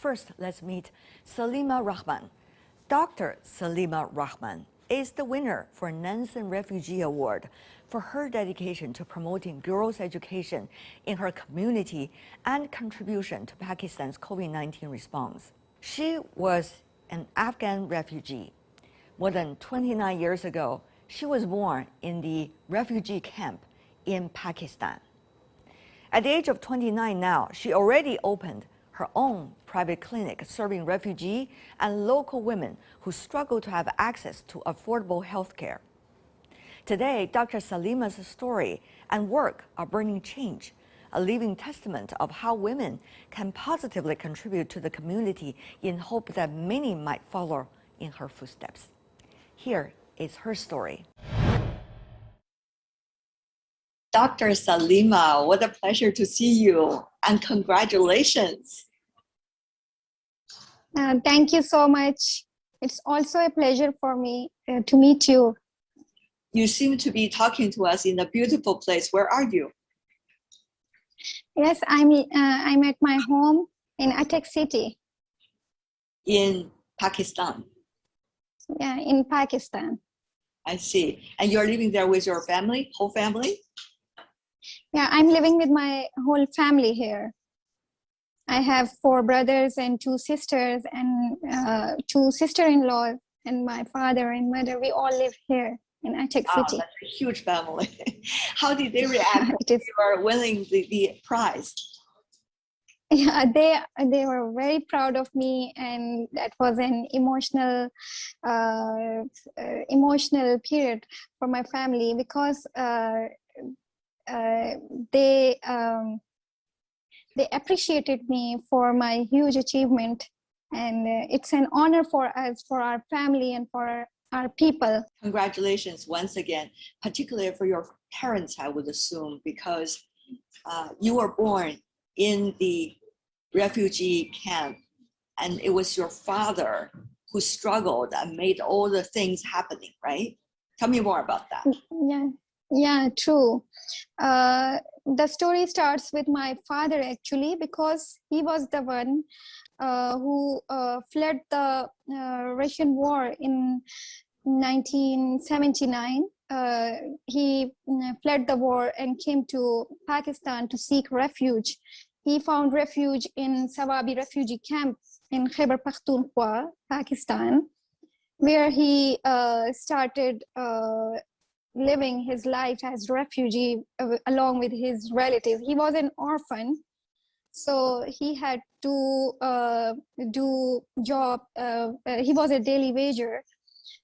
First, let's meet Saleema Rehman. Dr. Saleema Rehman is the winner for Nansen Refugee Award for her dedication to promoting girls' education in her community and contribution to Pakistan's COVID-19 response. She was an Afghan refugee. More than 29 years ago, she was born in the refugee camp in Pakistan. At the age of 29 now, she already opened her own private clinic serving refugee and local women who struggle to have access to affordable health care. Today, Dr. Saleema's story and work are bringing change, a living testament of how women can positively contribute to the community in hope that many might follow in her footsteps. Here is her story. Dr. Saleema, what a pleasure to see you, and congratulations. Thank you so much. It's also a pleasure for me to meet you. You seem to be talking to us in a beautiful place. Where are you? Yes, I'm at my home in Atak City. In Pakistan? Yeah, in Pakistan. I see. And you're living there with your family, whole family? Yeah, I'm living with my whole family here. I have 4 brothers and 2 sisters and 2 sister-in-law, and my father and mother. We all live here in Atak City. That's a huge family. How did they react when you were winning the prize? Yeah, they were very proud of me, and that was an emotional period for my family because they appreciated me for my huge achievement, and it's an honor for us, for our family, and for our people. Congratulations once again, particularly for your parents, I would assume, because you were born in the refugee camp, and it was your father who struggled and made all the things happening, right? Tell me more about that. Yeah, true. The story starts with my father actually, because he was the one who fled the Russian war in 1979. He fled the war and came to Pakistan to seek refuge. He found refuge in Sawabi refugee camp in Khyber Pakhtunkhwa, Pakistan, where he started living his life as refugee along with his relatives. He was an orphan, so he had to do job. He was a daily wager,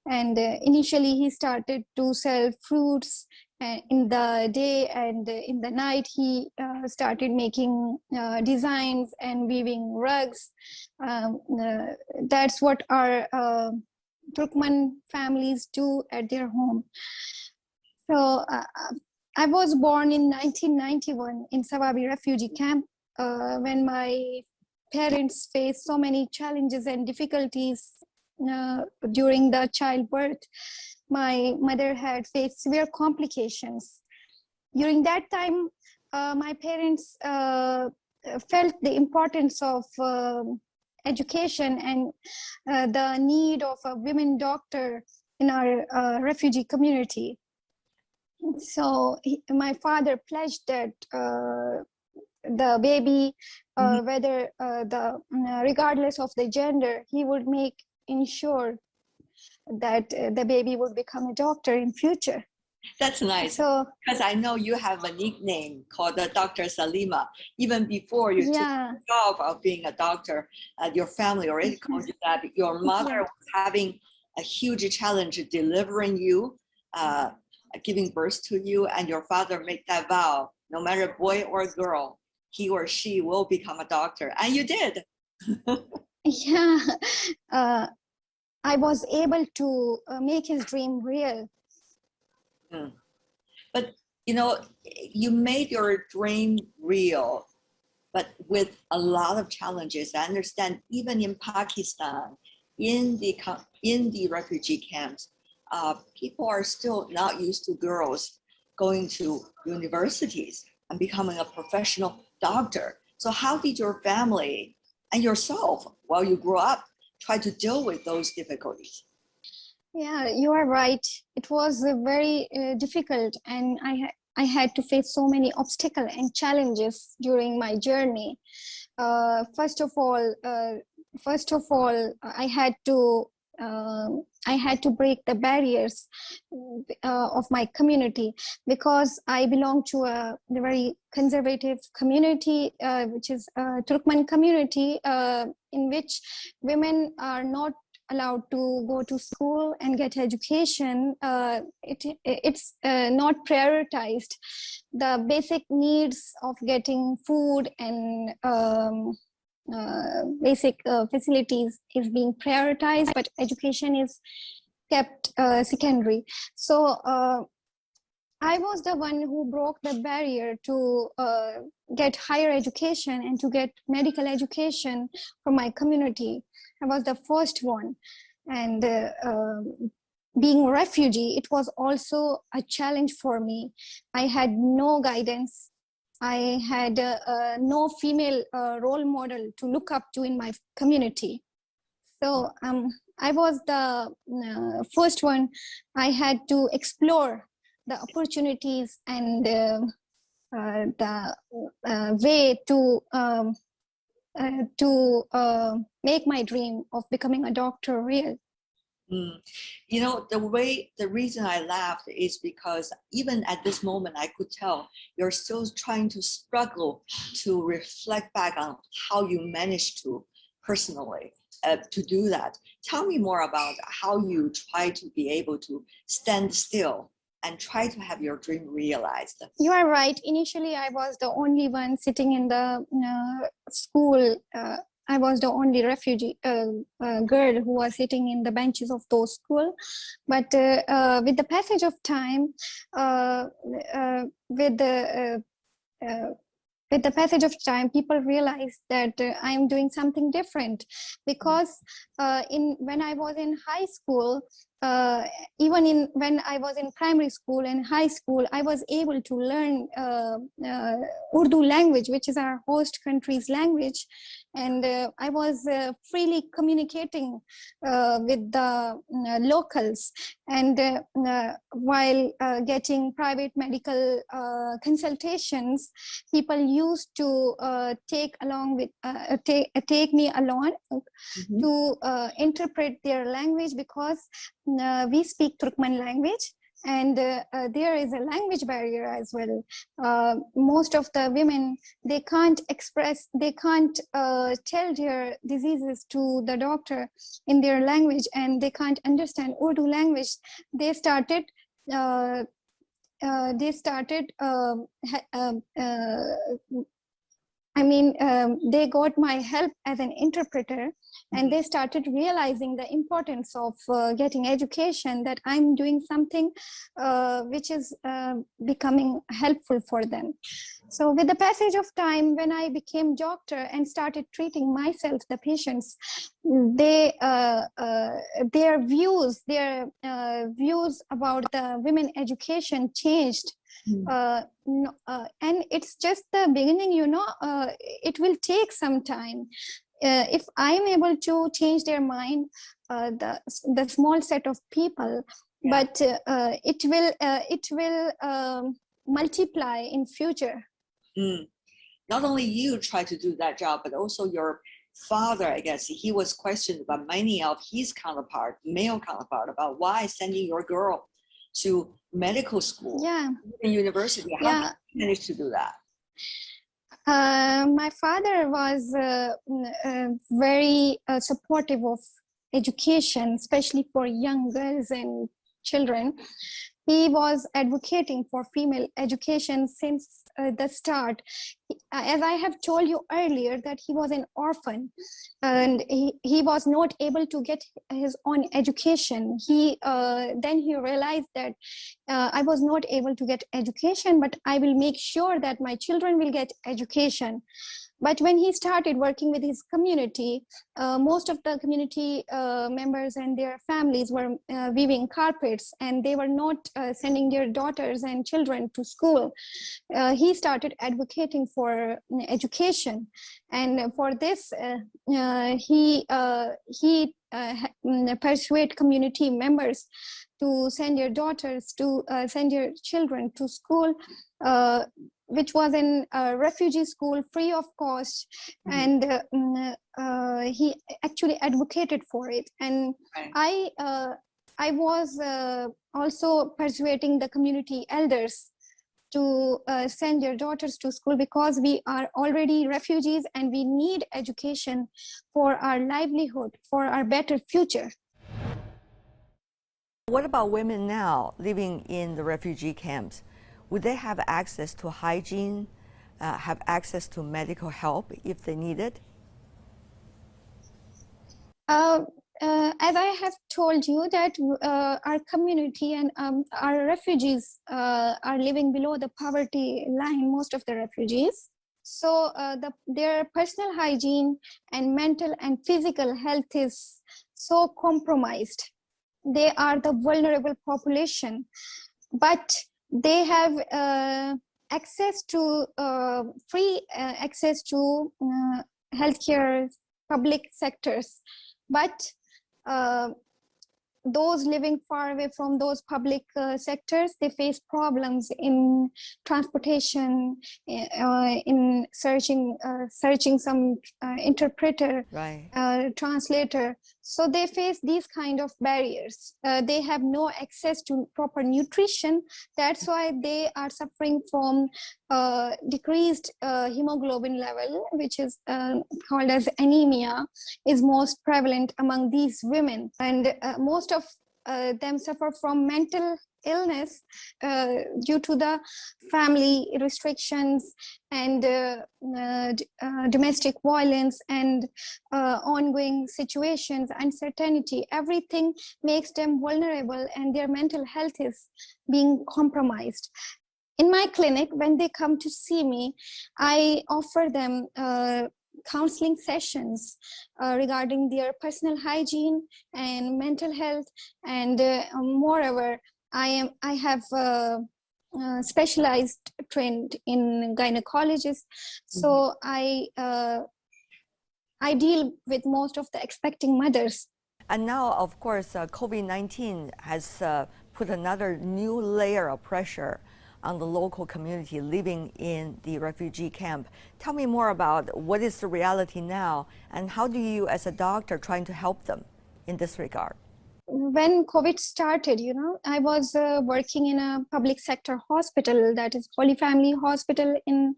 and initially he started to sell fruits in the day, and in the night he started making designs and weaving rugs. That's what our Turkmen families do at their home. So I was born in 1991 in Sawabi refugee camp when my parents faced so many challenges and difficulties during the childbirth. My mother had faced severe complications. During that time, my parents felt the importance of education and the need of a women doctor in our refugee community. So my father pledged that the baby, whether regardless of the gender, he would ensure that the baby would become a doctor in future. That's nice. So, because I know you have a nickname called Dr. Saleema. Even before you took the job of being a doctor, your family already called you that. Your mother was having a huge challenge delivering you, giving birth to you, and your father made that vow, no matter boy or girl, he or she will become a doctor, and you did. Yeah, I was able to make his dream real. But you know, you made your dream real, but with a lot of challenges. I understand even in Pakistan, in the refugee camps, people are still not used to girls going to universities and becoming a professional doctor. So how did your family and yourself while you grow up, try to deal with those difficulties? Yeah, you are right. It was very difficult, and I had to face so many obstacles and challenges during my journey. First of all, I had to break the barriers of my community, because I belong to a very conservative community, which is a Turkmen community, in which women are not allowed to go to school and get education. It's not prioritized. The basic needs of getting food and basic facilities is being prioritized, but education is kept secondary. So I was the one who broke the barrier to get higher education and to get medical education for my community. I was the first one. And being a refugee, it was also a challenge for me. I had no guidance. I had no female role model to look up to in my community. So I was the first one. I had to explore the opportunities and the way to make my dream of becoming a doctor real. You know, the reason I laughed is because even at this moment, I could tell you're still trying to struggle to reflect back on how you managed to personally to do that. Tell me more about how you try to be able to stand still and try to have your dream realized. You are right. Initially, I was the only one sitting in the school. I was the only refugee girl who was sitting in the benches of those schools. But with the passage of time, with the passage of time, people realized that I am doing something different, because when I was in high school, when I was in primary school and high school, I was able to learn Urdu language, which is our host country's language. And I was freely communicating with the locals. And while getting private medical consultations, people used to take me along to interpret their language, because we speak Turkmen language, and there is a language barrier as well. Most of the women, they can't tell their diseases to the doctor in their language, and they can't understand Urdu language. They started they got my help as an interpreter, and they started realizing the importance of getting education, that I'm doing something which is becoming helpful for them. So with the passage of time, when I became doctor and started treating myself, the patients, their views about the women education changed. And it's just the beginning, it will take some time. If I'm able to change their mind, the small set of people, but it will multiply in future. Not only you try to do that job, but also your father, I guess, he was questioned by many of his male counterpart, about why sending your girl to medical school, in university. How did you manage to do that? My father was very supportive of education, especially for young girls and children. He was advocating for female education since the start. As I have told you earlier, that he was an orphan, and he was not able to get his own education. Then he realized that I was not able to get education, but I will make sure that my children will get education. But when he started working with his community, most of the community members and their families were weaving carpets, and they were not sending their daughters and children to school. He started advocating for education, and for this he persuade community members to send your daughters to send your children to school, which was in a refugee school, free of cost. And he actually advocated for it. And I was also persuading the community elders to send your daughters to school, because we are already refugees and we need education for our livelihood, for our better future. What about women now living in the refugee camps? Would they have access to hygiene, have access to medical help if they need it? As I have told you that our community and our refugees are living below the poverty line, most of the refugees. So their personal hygiene and mental and physical health is so compromised. They are the vulnerable population, but they have access to free access to healthcare, public sectors. But those living far away from those public sectors, they face problems in transportation, in searching some interpreter, right. Translator. So they face these kind of barriers. They have no access to proper nutrition. That's why they are suffering from decreased hemoglobin level, which is called as anemia, is most prevalent among these women. And most of them suffer from mental illness due to the family restrictions and domestic violence and ongoing situations, uncertainty. Everything makes them vulnerable and their mental health is being compromised. In my clinic, when they come to see me, I offer them counseling sessions regarding their personal hygiene and mental health. And moreover, I have specialized trained in gynecologist. So I deal with most of the expecting mothers. And now, of course, COVID-19 has put another new layer of pressure on the local community living in the refugee camp. Tell me more about what is the reality now, and how do you, as a doctor, trying to help them in this regard? When COVID started, I was working in a public sector hospital, that is Holy Family Hospital in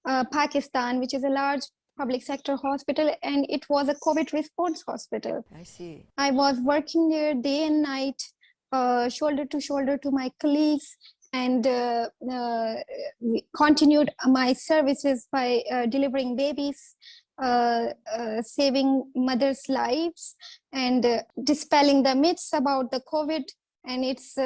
Pakistan, which is a large public sector hospital, and it was a COVID response hospital. I see. I was working there day and night, shoulder to shoulder to my colleagues, and continued my services by delivering babies, saving mothers' lives, and dispelling the myths about the COVID and its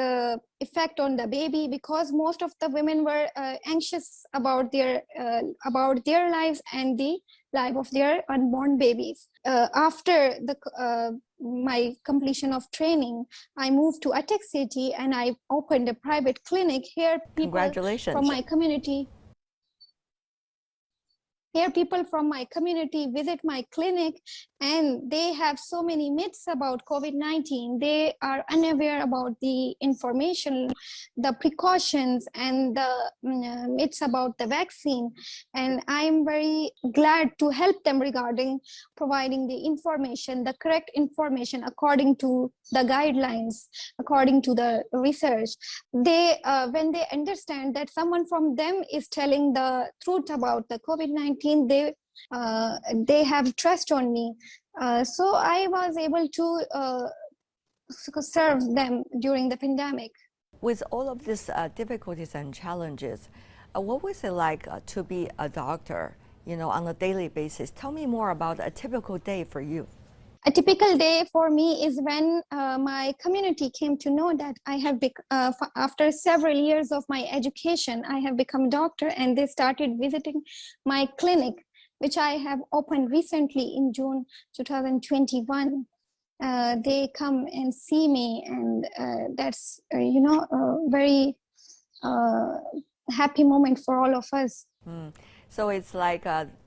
effect on the baby, because most of the women were anxious about their lives and the life of their unborn babies. After my completion of training, I moved to Attic City and I opened a private clinic. Here people from my community visit my clinic, and they have so many myths about COVID-19. They are unaware about the information, the precautions, and the myths about the vaccine. And I'm very glad to help them regarding providing the information, the correct information according to the guidelines, according to the research. They, when they understand that someone from them is telling the truth about the COVID-19, they have trust on me. So I was able to serve them during the pandemic. With all of these difficulties and challenges, what was it like to be a doctor, on a daily basis? Tell me more about a typical day for you. A typical day for me is when my community came to know that I have, after several years of my education, I have become a doctor, and they started visiting my clinic. which I have opened recently in June 2021. They come and see me, and that's a very happy moment for all of us. So it's like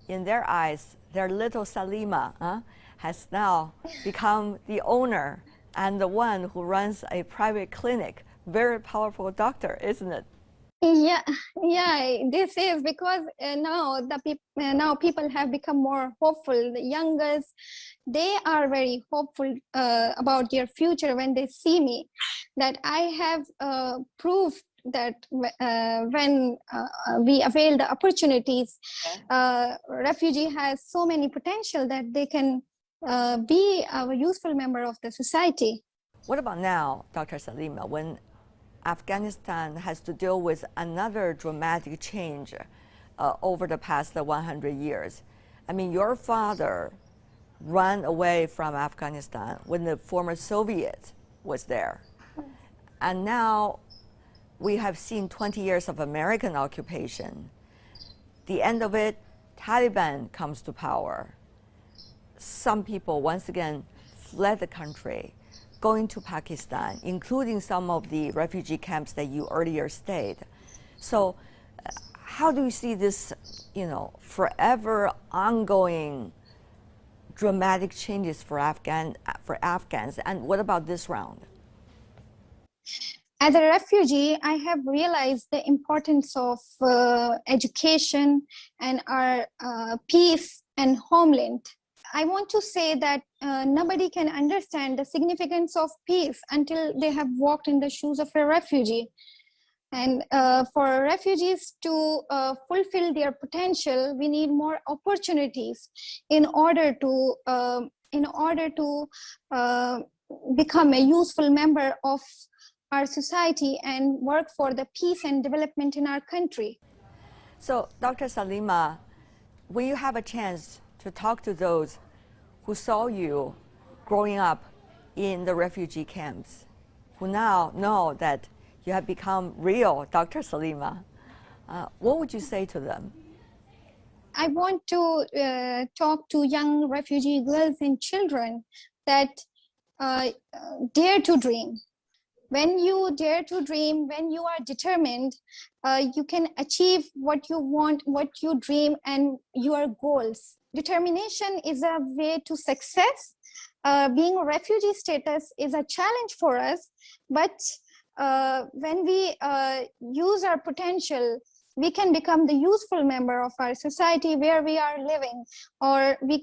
in their eyes, their little Saleema has now become the owner and the one who runs a private clinic. Very powerful doctor, isn't it? Yeah, this is because now people have become more hopeful. The youngest, they are very hopeful about their future when they see me. That I have proved that when we avail the opportunities, refugee has so many potential that they can be a useful member of the society. What about now, Dr. Saleema, when Afghanistan has to deal with another dramatic change over the past 100 years? I mean, your father ran away from Afghanistan when the former Soviet was there. And now we have seen 20 years of American occupation. The end of it, Taliban comes to power. Some people, once again, fled the country, going to Pakistan, including some of the refugee camps that you earlier stayed. So how do you see this, forever ongoing dramatic changes for Afghans? And what about this round? As a refugee, I have realized the importance of education and our peace and homeland. I want to say that nobody can understand the significance of peace until they have walked in the shoes of a refugee. And for refugees to fulfill their potential, we need more opportunities in order to become a useful member of our society and work for the peace and development in our country. So, Dr. Saleema, when you have a chance to talk to those who saw you growing up in the refugee camps, who now know that you have become real Dr. Saleema, what would you say to them? I want to talk to young refugee girls and children that dare to dream. When you dare to dream, when you are determined, you can achieve what you want, what you dream, and your goals. Determination is a way to success. Being a refugee status is a challenge for us, but when we use our potential, we can become the useful member of our society where we are living, or we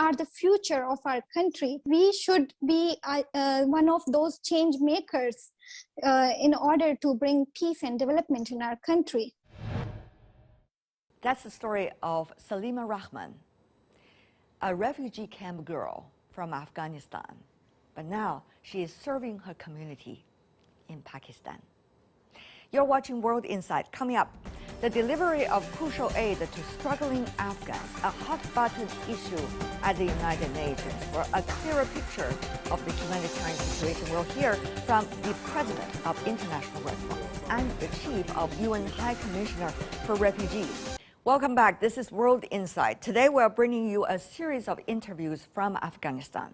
are the future of our country. We should be one of those change makers in order to bring peace and development in our country. That's the story of Saleema Rehman, a refugee camp girl from Afghanistan, but now she is serving her community in Pakistan. You're watching World Insight. Coming up, the delivery of crucial aid to struggling Afghans, a hot-button issue at the United Nations. For a clearer picture of the humanitarian situation, we'll hear from the President of International Red Cross and the Chief of UN High Commissioner for Refugees. Welcome back. This is World Insight. Today, we're bringing you a series of interviews from Afghanistan.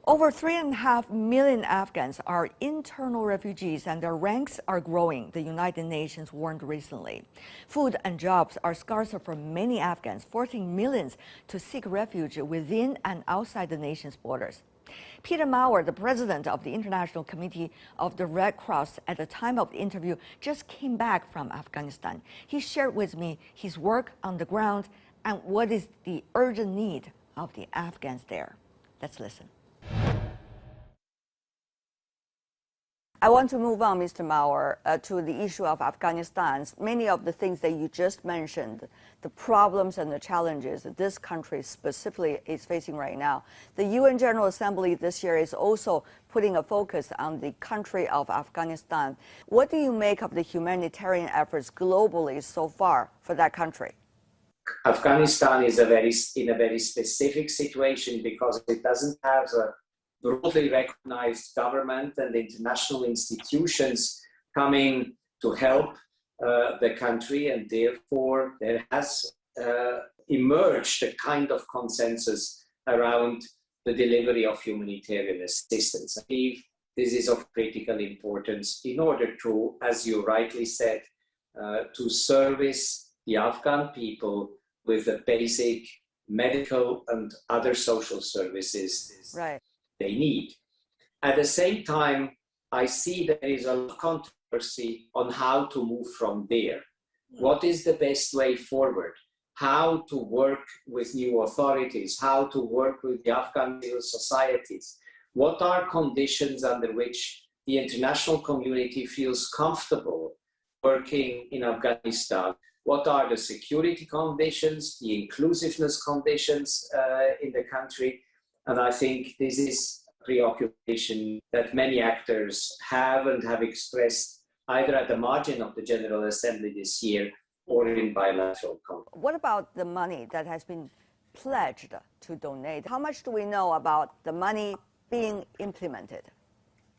Over 3.5 million Afghans are internal refugees, and their ranks are growing, the United Nations warned recently. Food and jobs are scarcer for many Afghans, forcing millions to seek refuge within and outside the nation's borders. Peter Maurer, the president of the International Committee of the Red Cross at the time of the interview, just came back from Afghanistan. He shared with me his work on the ground and what is the urgent need of the Afghans there. Let's listen. I want to move on, Mr. Maurer, to the issue of Afghanistan. Many of the things that you just mentioned, the problems and the challenges that this country specifically is facing right now. The UN General Assembly this year is also putting a focus on the country of Afghanistan. What do you make of the humanitarian efforts globally so far for that country? Afghanistan is in a very specific situation because it doesn't have a broadly recognized government and international institutions coming to help the country, and therefore there has emerged a kind of consensus around the delivery of humanitarian assistance. I believe this is of critical importance in order to, as you rightly said, to service the Afghan people with the basic medical and other social services they need. At the same time, I see there is a lot of controversy on how to move from there. What is the best way forward? How to work with new authorities, how to work with the Afghan civil societies. What are conditions under which the international community feels comfortable working in Afghanistan? What are the security conditions, the inclusiveness conditions in the country? And I think this is a preoccupation that many actors have and have expressed either at the margin of the General Assembly this year or in bilateral contact. What about the money that has been pledged to donate? How much do we know about the money being implemented?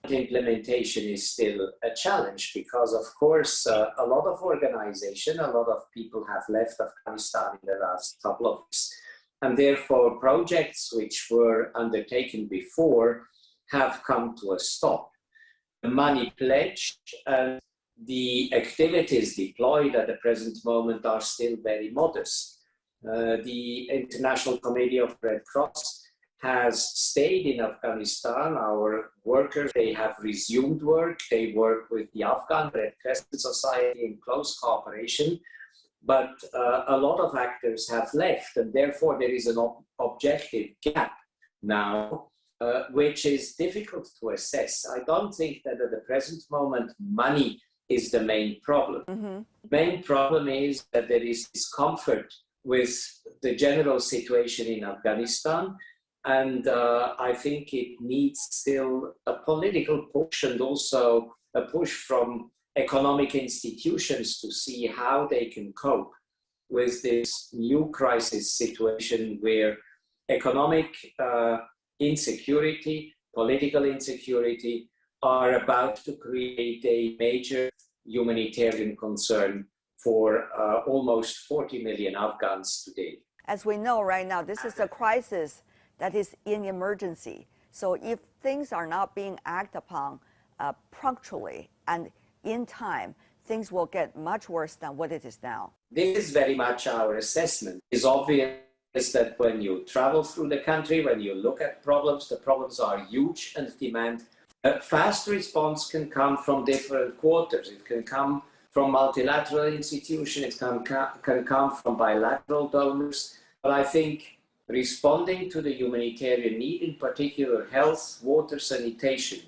Implementation is still a challenge because, of course, a lot of organization, a lot of people have left Afghanistan in the last couple of weeks. And therefore, projects which were undertaken before have come to a stop. The money pledged and the activities deployed at the present moment are still very modest. The International Committee of Red Cross has stayed in Afghanistan. Our workers, they have resumed work. They work with the Afghan Red Crescent Society in close cooperation. But a lot of actors have left, and therefore there is an objective gap now, which is difficult to assess. I don't think that at the present moment money is the main problem. The main problem is that there is discomfort with the general situation in Afghanistan. And I think it needs still a political push and also a push from economic institutions to see how they can cope with this new crisis situation where economic insecurity, political insecurity are about to create a major humanitarian concern for almost 40 million Afghans today. As we know right now, this is a crisis that is in emergency. So if things are not being acted upon punctually and in time, things will get much worse than what it is now. This is very much our assessment. It's obvious that when you travel through the country, when you look at problems, the problems are huge and demand a fast response. Can come from different quarters. It can come from multilateral institutions, it can come from bilateral donors. But I think responding to the humanitarian need, in particular health, water, sanitation,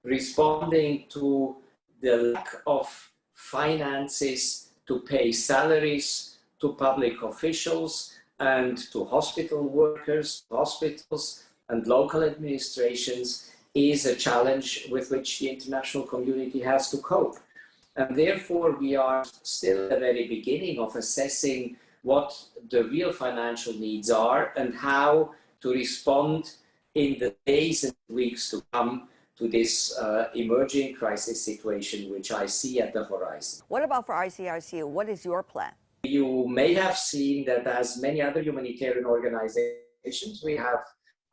responding to the lack of finances to pay salaries to public officials and to hospital workers, hospitals and local administrations is a challenge with which the international community has to cope. And therefore, we are still at the very beginning of assessing what the real financial needs are and how to respond in the days and weeks to come to this emerging crisis situation, which I see at the horizon. What about for ICRC? What is your plan? You may have seen that as many other humanitarian organizations, we have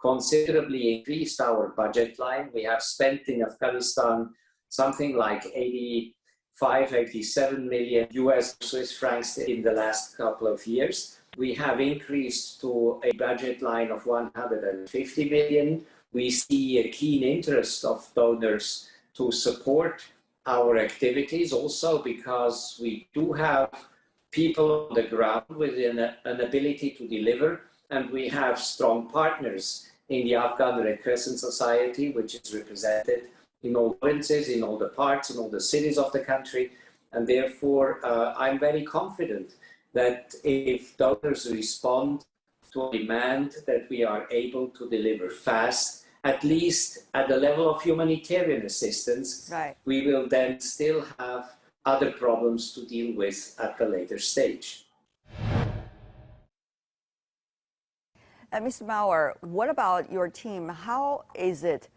considerably increased our budget line. We have spent in Afghanistan something like 87 million US Swiss francs in the last couple of years. We have increased to a budget line of 150 million. We see a keen interest of donors to support our activities also because we do have people on the ground with an ability to deliver, and we have strong partners in the Afghan Red Crescent Society, which is represented in all provinces, in all the parts, in all the cities of the country. And therefore, I'm very confident that if donors respond to a demand that we are able to deliver fast, at least at the level of humanitarian assistance, we will then still have other problems to deal with at the later stage. Mr. Maurer, what about your team? How is it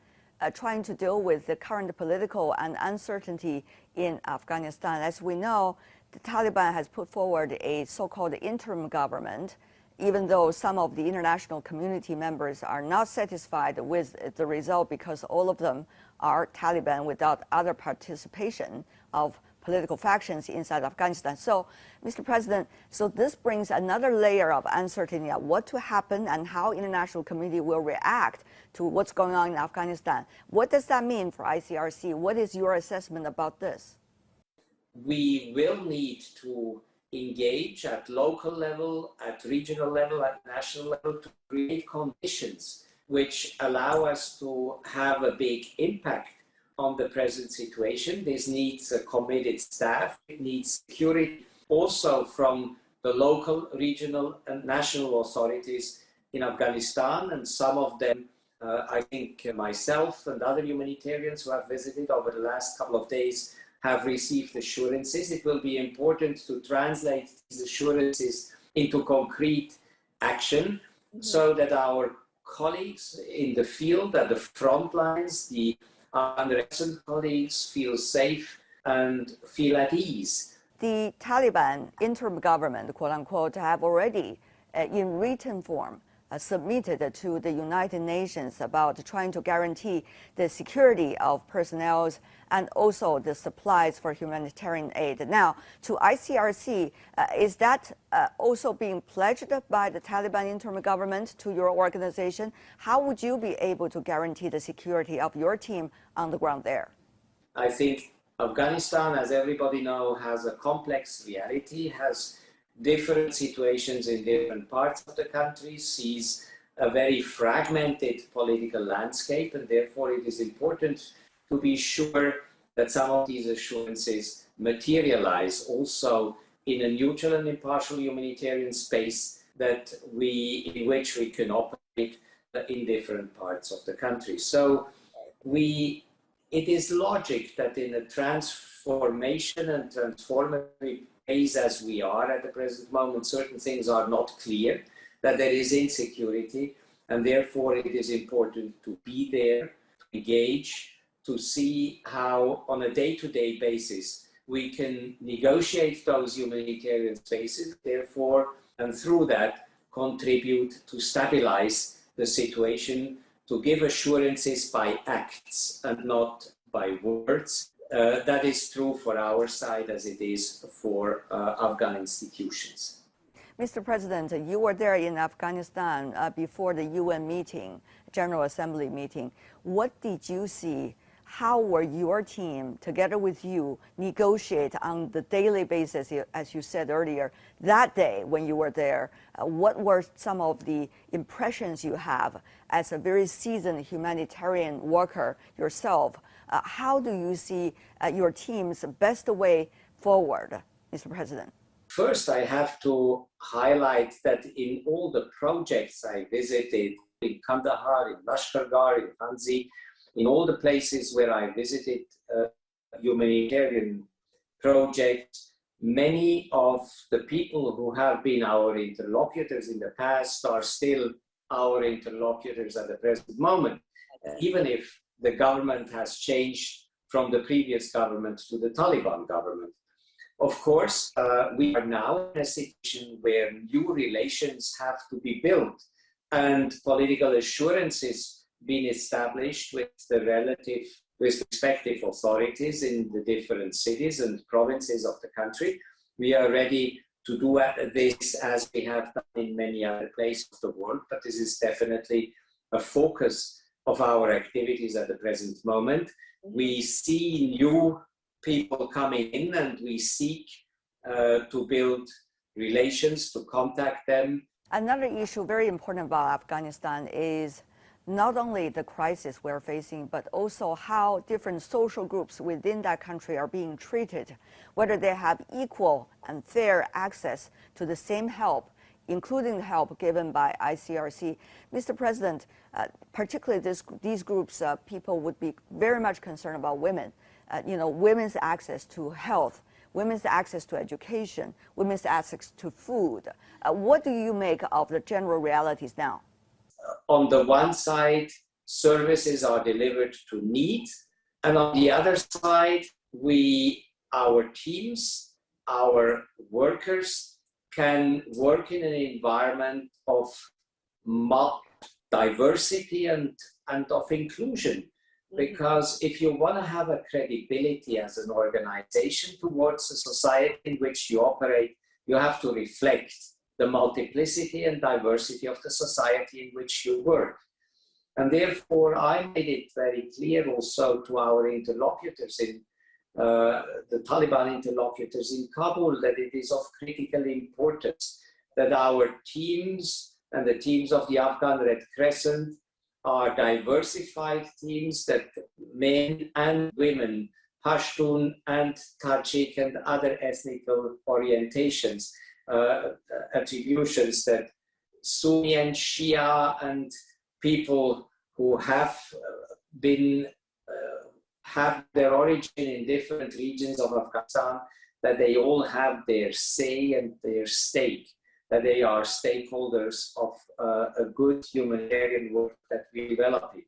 trying to deal with the current political and uncertainty in Afghanistan? As we know, the Taliban has put forward a so-called interim government even though some of the international community members are not satisfied with the result because all of them are Taliban without other participation of political factions inside Afghanistan. So, Mr. President, so this brings another layer of uncertainty of what to happen and how international community will react to what's going on in Afghanistan. What does that mean for ICRC? What is your assessment about this? We will need to engage at local level, at regional level, at national level to create conditions which allow us to have a big impact on the present situation. This needs a committed staff. It needs security also from the local, regional, and national authorities in Afghanistan. And some of them, I think myself and other humanitarians who have visited over the last couple of days have received assurances. It will be important to translate these assurances into concrete action so that our colleagues in the field, at the front lines, the unrepresented colleagues feel safe and feel at ease. The Taliban interim government, quote unquote, have already, in written form, submitted to the United Nations about trying to guarantee the security of personnel and also the supplies for humanitarian aid. Now, to ICRC, is that also being pledged by the Taliban interim government to your organization? How would you be able to guarantee the security of your team on the ground there? I think Afghanistan, as everybody knows, has a complex reality, has different situations in different parts of the country, sees a very fragmented political landscape, and therefore it is important to be sure that some of these assurances materialize also in a neutral and impartial humanitarian space in which we can operate in different parts of the country. So it is logic that in a transformation and transformative phase as we are at the present moment, certain things are not clear, that there is insecurity, and therefore it is important to be there, to engage, to see how on a day-to-day basis we can negotiate those humanitarian spaces, therefore, and through that, contribute to stabilize the situation, to give assurances by acts and not by words. That is true for our side as it is for Afghan institutions. Mr. President, you were there in Afghanistan before the UN meeting, General Assembly meeting. What did you see? How were your team, together with you, negotiate on the daily basis, as you said earlier, that day when you were there? What were some of the impressions you have as a very seasoned humanitarian worker yourself? How do you see your team's best way forward, Mr. President? First, I have to highlight that in all the projects I visited, in Kandahar, in Lashkargah, in Hanzi, in all the places where I visited humanitarian projects, many of the people who have been our interlocutors in the past are still our interlocutors at the present moment, even if the government has changed from the previous government to the Taliban government. Of course, we are now in a situation where new relations have to be built and political assurances being established with the respective authorities in the different cities and provinces of the country. We are ready to do this as we have done in many other places of the world, but this is definitely a focus of our activities at the present moment. We see new people coming in and we seek to build relations, to contact them. Another issue very important about Afghanistan is not only the crisis we're facing, but also how different social groups within that country are being treated, whether they have equal and fair access to the same help, including the help given by ICRC. Mr. President, particularly these groups, people would be very much concerned about women, women's access to health, women's access to education, women's access to food. What do you make of the general realities now? On the one side, services are delivered to need, and on the other side, our teams, our workers can work in an environment of diversity and of inclusion. Because if you want to have a credibility as an organization towards the society in which you operate, you have to reflect the multiplicity and diversity of the society in which you work. And therefore, I made it very clear also to our interlocutors the Taliban interlocutors in Kabul, that it is of critical importance that our teams and the teams of the Afghan Red Crescent are diversified teams, that men and women, Pashtun and Tajik and other ethnic orientations, attributions, that Sunni and Shia and people who have have their origin in different regions of Afghanistan, that they all have their say and their stake, that they are stakeholders of a good humanitarian work that we're developing.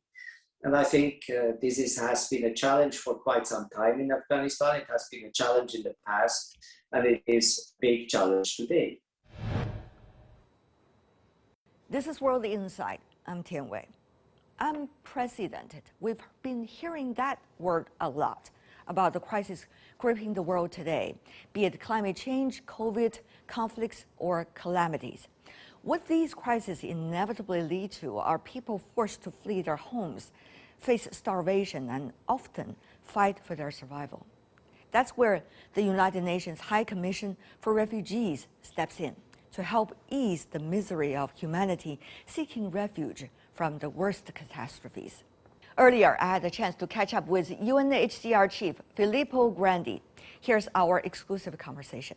And I think this has been a challenge for quite some time in Afghanistan. It has been a challenge in the past, and it is a big challenge today. This is World Insight. I'm Tian Wei. Unprecedented. We've been hearing that word a lot about the crisis gripping the world today, be it climate change, COVID, conflicts, or calamities. What these crises inevitably lead to are people forced to flee their homes, face starvation, and often fight for their survival. That's where the United Nations High Commission for Refugees steps in to help ease the misery of humanity seeking refuge from the worst catastrophes. Earlier, I had the chance to catch up with UNHCR Chief Filippo Grandi. Here's our exclusive conversation.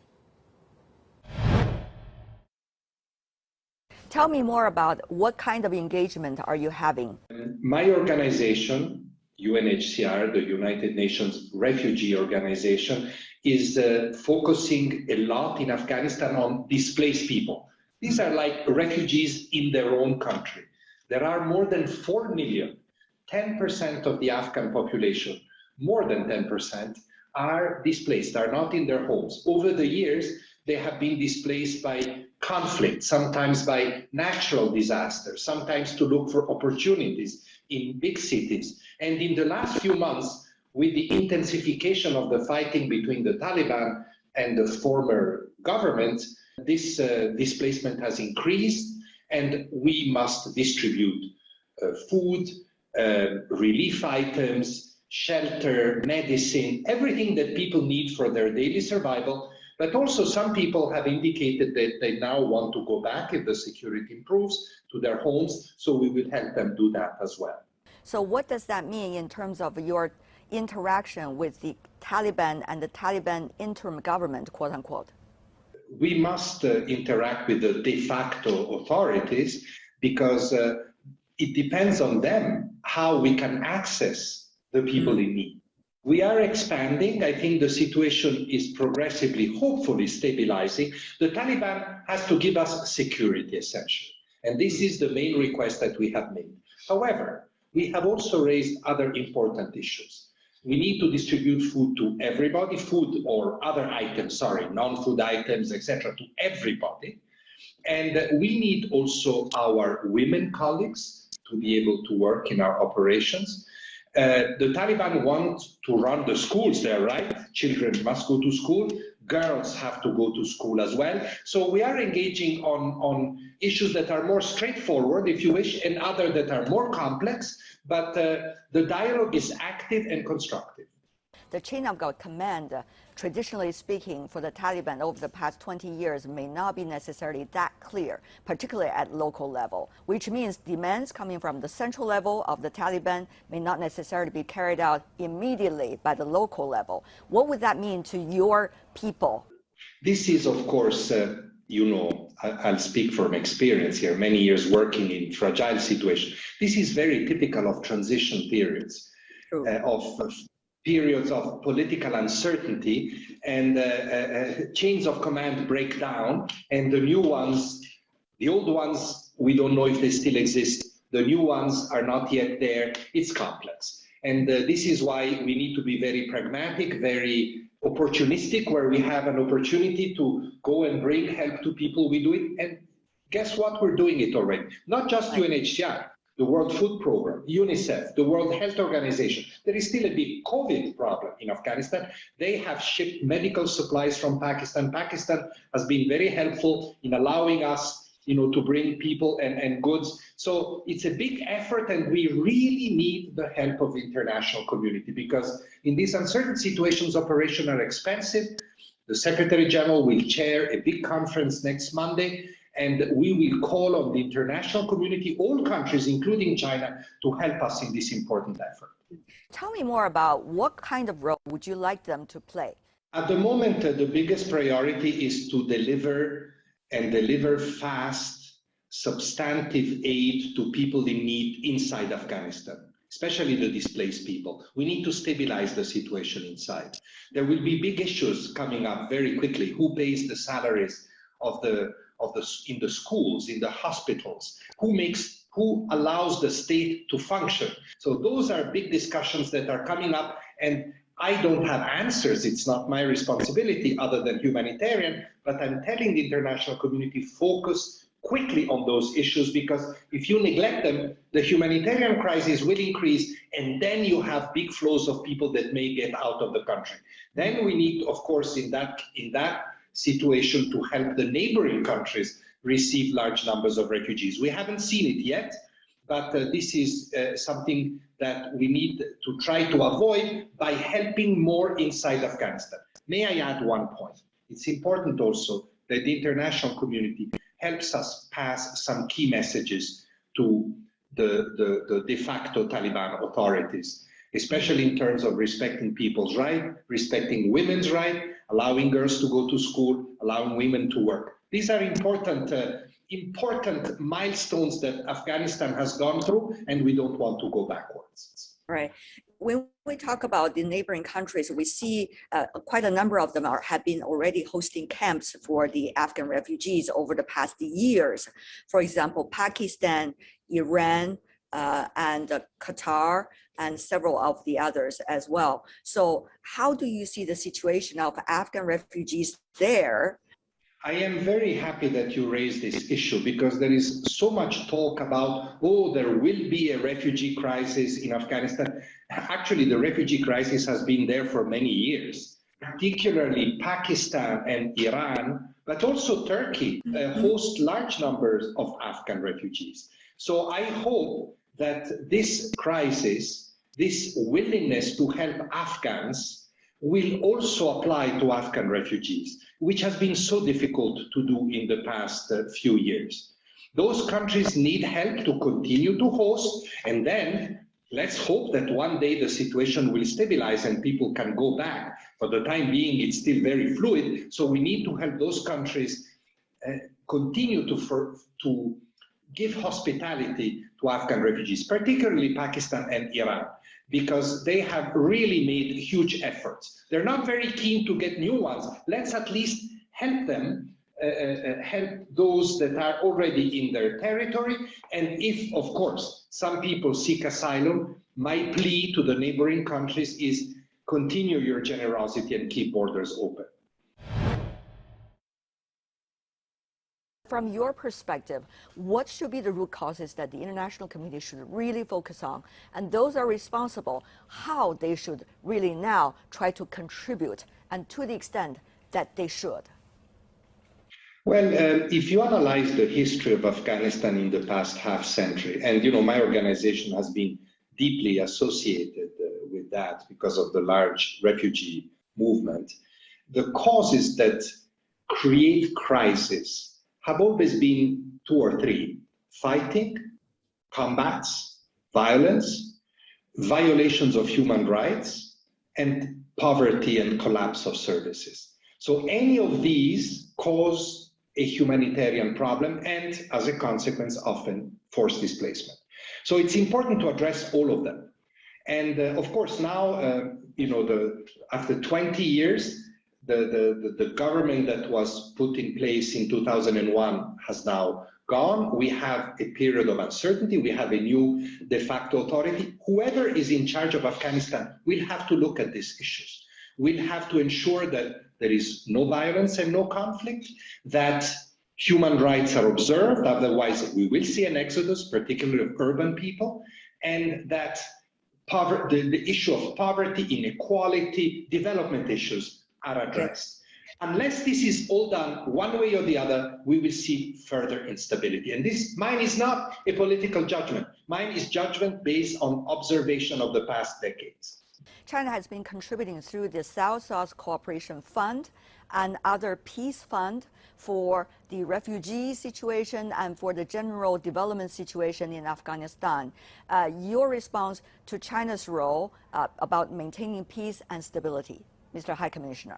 Tell me more about what kind of engagement are you having? My organization, UNHCR, the United Nations Refugee Organization, is focusing a lot in Afghanistan on displaced people. These are like refugees in their own country. There are more than 4 million, 10% of the Afghan population, more than 10%, are displaced, are not in their homes. Over the years, they have been displaced by conflict, sometimes by natural disasters, sometimes to look for opportunities in big cities. And in the last few months, with the intensification of the fighting between the Taliban and the former government, this displacement has increased, and we must distribute food, relief items, shelter, medicine, everything that people need for their daily survival. But also some people have indicated that they now want to go back, if the security improves, to their homes, so we will help them do that as well. So what does that mean in terms of your interaction with the Taliban and the Taliban interim government, quote unquote? We must interact with the de facto authorities, because it depends on them how we can access the people in need. We are expanding. I think the situation is progressively, hopefully stabilizing. The Taliban has to give us security, essentially. And this is the main request that we have made. However, we have also raised other important issues. We need to distribute food to everybody, food or other items, non-food items, etc., to everybody. And we need also our women colleagues to be able to work in our operations. The Taliban want to run the schools there, right? Children must go to school. Girls have to go to school as well. So we are engaging on issues that are more straightforward, if you wish, and other that are more complex. But the dialogue is active and constructive. The chain of command, traditionally speaking, for the Taliban over the past 20 years may not be necessarily that clear, particularly at local level, which means demands coming from the central level of the Taliban may not necessarily be carried out immediately by the local level. What would that mean to your people? This is, of course, I'll speak from experience here, many years working in fragile situations. This is very typical of transition periods, of periods of political uncertainty, and chains of command break down, and the new ones, the old ones, we don't know if they still exist. The new ones are not yet there. It's complex. And this is why we need to be very pragmatic, very opportunistic, where we have an opportunity to go and bring help to people, we do it. And guess what? We're doing it already. Not just UNHCR, the World Food Programme, UNICEF, the World Health Organization. There is still a big COVID problem in Afghanistan. They have shipped medical supplies from Pakistan. Pakistan has been very helpful in allowing us to bring people and goods. So it's a big effort, and we really need the help of the international community, because in these uncertain situations, operations are expensive. The Secretary General will chair a big conference next Monday, and we will call on the international community, all countries, including China, to help us in this important effort. Tell me more about what kind of role would you like them to play? At the moment, the biggest priority is to deliver fast, substantive aid to people in need inside Afghanistan, especially the displaced people. We need to stabilize the situation inside. There will be big issues coming up very quickly. Who pays the salaries in the schools, in the hospitals? Who allows the state to function? So those are big discussions that are coming up, and I don't have answers. It's not my responsibility other than humanitarian, but I'm telling the international community, focus quickly on those issues, because if you neglect them, the humanitarian crisis will increase, and then you have big flows of people that may get out of the country. Then we need, of course, in that situation, to help the neighboring countries receive large numbers of refugees. We haven't seen it yet, but this is something that we need to try to avoid by helping more inside Afghanistan. May I add one point? It's important also that the international community helps us pass some key messages to the de facto Taliban authorities, especially in terms of respecting people's rights, respecting women's rights, allowing girls to go to school, allowing women to work. These are important milestones that Afghanistan has gone through, and we don't want to go backwards. Right. When we talk about the neighboring countries, we see quite a number of them have been already hosting camps for the Afghan refugees over the past years. For example, Pakistan, Iran, and Qatar, and several of the others as well. So how do you see the situation of Afghan refugees there? I am very happy that you raised this issue, because there is so much talk about, oh, there will be a refugee crisis in Afghanistan. Actually, the refugee crisis has been there for many years, particularly Pakistan and Iran, but also Turkey host large numbers of Afghan refugees. So I hope that this crisis, this willingness to help Afghans, will also apply to Afghan refugees, which has been so difficult to do in the past few years. Those countries need help to continue to host, and then let's hope that one day the situation will stabilize and people can go back. For the time being, it's still very fluid, so we need to help those countries continue to give hospitality to Afghan refugees, particularly Pakistan and Iran, because they have really made huge efforts. They're not very keen to get new ones. Let's at least help them, help those that are already in their territory. And if, of course, some people seek asylum, my plea to the neighboring countries is continue your generosity and keep borders open. From your perspective, what should be the root causes that the international community should really focus on? And those are responsible, how they should really now try to contribute, and to the extent that they should? Well, if you analyze the history of Afghanistan in the past half century, and my organization has been deeply associated with that because of the large refugee movement, the causes that create crisis have always been two or three: fighting, combats, violence, violations of human rights, and poverty and collapse of services. So any of these cause a humanitarian problem and, as a consequence, often forced displacement. So it's important to address all of them. And of course, now, after 20 years, the government that was put in place in 2001 has now gone. We have a period of uncertainty. We have a new de facto authority. Whoever is in charge of Afghanistan will have to look at these issues. We'll have to ensure that there is no violence and no conflict, that human rights are observed, otherwise we will see an exodus, particularly of urban people, and that the issue of poverty, inequality, development issues are addressed. Unless this is all done one way or the other, we will see further instability. And mine is not a political judgment. Mine is judgment based on observation of the past decades. China has been contributing through the South-South Cooperation Fund and other peace fund for the refugee situation and for the general development situation in Afghanistan. Your response to China's role about maintaining peace and stability, Mr. High Commissioner.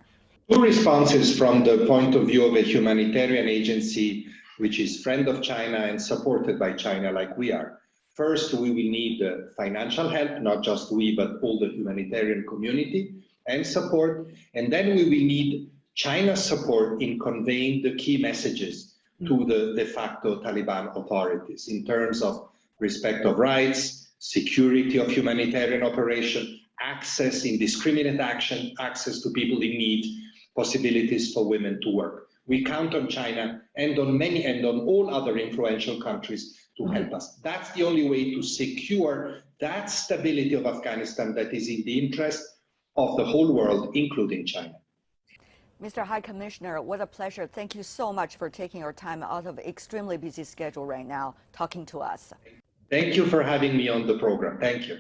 Two responses from the point of view of a humanitarian agency which is friend of China and supported by China like we are. First, we will need financial help, not just we, but all the humanitarian community and support. And then we will need China's support in conveying the key messages to the de facto Taliban authorities in terms of respect of rights, security of humanitarian operation, access, indiscriminate action, access to people in need, possibilities for women to work. We count on China and on all other influential countries to help us. That's the only way to secure that stability of Afghanistan that is in the interest of the whole world, including China. Mr. High Commissioner, what a pleasure. Thank you so much for taking your time out of an extremely busy schedule right now, talking to us. Thank you for having me on the program. Thank you.